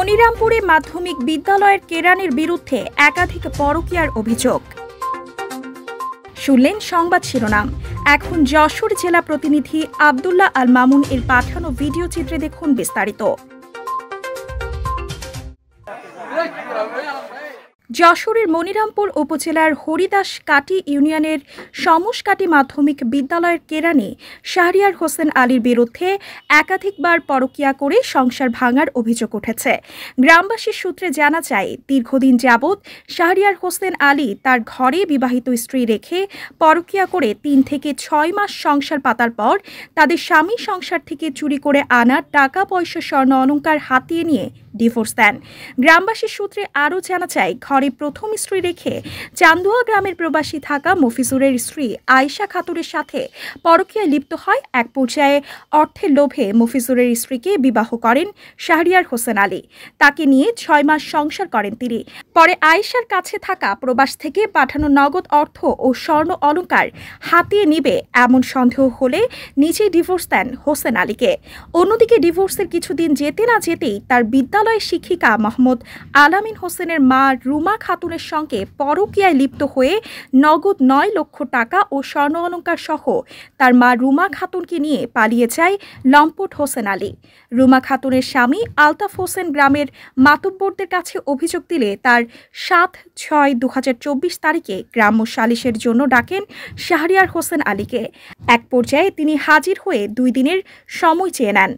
মনিরামপুরে মাধ্যমিক বিদ্যালয়ের কেরানির বিরুদ্ধে একাধিক পরকীয়ার অভিযোগ। শুনলেন সংবাদ শিরোনাম। এখন যশোর জেলা প্রতিনিধি আব্দুল্লাহ আল মামুন এর পাঠানো ভিডিও চিত্রে দেখুন বিস্তারিত। যশোরের মনিরামপুর উপজেলার হরিদাসকাটি ইউনিয়নের সমসকাটি মাধ্যমিক বিদ্যালয়ের কেরানি শাহরিয়ার হোসেন আলীর বিরুদ্ধে একাধিকবার পরকীয়া করে সংসার ভাঙার অভিযোগ উঠেছে। গ্রামবাসীর সূত্রে জানা যায়, দীর্ঘদিন যাবৎ শাহরিয়ার হোসেন আলী তার ঘরে বিবাহিত স্ত্রী রেখে পরকীয়া করে ৩ থেকে ৬ মাস সংসার পাতার পর তাদের স্বামী সংসার থেকে চুরি করে আনা টাকা পয়সা স্বর্ণ অলংকার হাতিয়ে নিয়ে ডিভোর্স দেন। গ্রামবাসীর সূত্রে আরও জানা যায়, ঘরে প্রথম স্ত্রী রেখে চান্দুয়া গ্রামের প্রবাসী থাকা মফিজুরের স্ত্রী আয়েশা খাতুনের সাথে পরকীয়ায় লিপ্ত হয়। এক পর্যায়ে অর্থের লোভে মফিজুরের স্ত্রীকে বিবাহ করেন শাহরিয়ার হোসেন আলী। তাকে নিয়ে ৬ মাস সংসার করেন তিনি। পরে আয়েশার কাছে থাকা প্রবাস থেকে পাঠানো নগদ অর্থ ও স্বর্ণ অলংকার হাতিয়ে নিবে এমন সন্দেহ হলে নিজেই ডিভোর্স দেন হোসেন আলীকে। অন্যদিকে ডিভোর্সের কিছুদিন যেতে না যেতেই তার বিদ্যালয়ের শিক্ষিকা মোহাম্মদ আলামিন হোসেনের মা রুমা খাতুনের সঙ্গে পরকীয়ায় লিপ্ত হয়ে নগদ ৯ লক্ষ টাকা ও স্বর্ণ অলংকার সহ তার মা রুমা খাতুনকে নিয়ে পালিয়ে যায় লম্পট হোসেন আলী। রুমা খাতুনের স্বামী আলতাফ হোসেন গ্রামের মাতব্বরদের কাছে অভিযোগ দিলে তার ৭/৬/২০২৪ তারিখে গ্রাম্য সালিশের জন্য ডাকেন শাহরিয়ার হোসেন আলীকে। এক পর্যায়ে তিনি হাজির হয়ে ২ দিনের সময় চেয়ে নেন।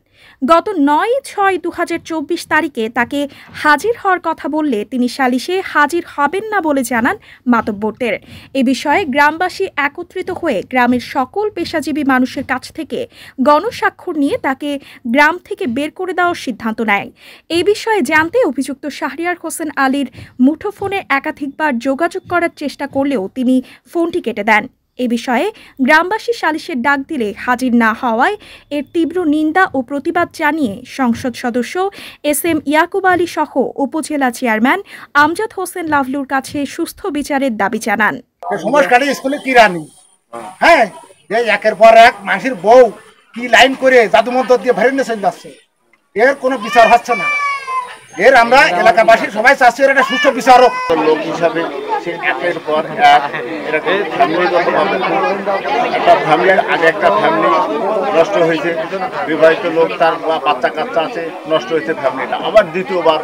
গত ৯/৬/২০২৪ তারিখে তাকে হাজির হওয়ার কথা বললে তিনি সালিশে হাজির হবেন না বলে জানান মাতব্বরদের। এ বিষয়ে গ্রামবাসী একত্রিত হয়ে গ্রামের সকল পেশাজীবী মানুষের কাছ থেকে গণস্বাক্ষর নিয়ে তাকে গ্রাম থেকে বের করে দেওয়ার সিদ্ধান্ত নেয়। এই বিষয়ে জানতে অভিযুক্ত শাহরিয়ার হোসেন আলীর মুঠোফোনে একাধিকবার যোগাযোগ করার চেষ্টা করলেও তিনি ফোনটি কেটে দেন। এ বিষয়ে গ্রামবাসী সালিশের ডাক দিলে হাজির না হওয়ায় এর তীব্র নিন্দা ও প্রতিবাদ জানিয়ে সংসদ সদস্য SM ইয়াকুব আলী সহ উপজেলা চেয়ারম্যান আমজাদ হোসেন লাভলুর কাছে সুস্থ বিচারের দাবি জানান। সমসকাটি স্কুলে কি রানি, হ্যাঁ, একের পর এক মাসির বউ কি লাইন করে জাদুমন্তর দিয়ে ভরে নিয়ে চলে যাচ্ছে, এর কোনো বিচার হচ্ছে না। এর আমরা এলাকাবাসী সবাই চাচ্ছি এর একটা সুষ্ঠু বিচারক লোক হিসাবে সে একের পর এক এরকম ফ্যামিলিগতভাবে একটা ফ্যামিলির আগে একটা ফ্যামিলি নষ্ট হয়েছে, বিবাহিত লোক তার বাচ্চা কাচ্চা আছে, নষ্ট হয়েছে ফ্যামিলিটা। আবার দ্বিতীয়বার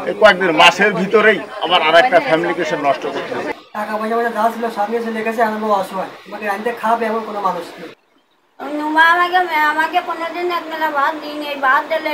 এই কয়েকদিন মাসের ভিতরেই আবার আর একটা ফ্যামিলিকে সে নষ্ট করতেছে। টাকা পয়সা যা ছিল সামনে এসে লেগেছে, আমার অসহায়, আমাকে রাঁধতে খাবে এমন কোনো মানুষ নেই। আমাকে 15 দিন এক মেলা ভাত দিন, এই ভাত দিলে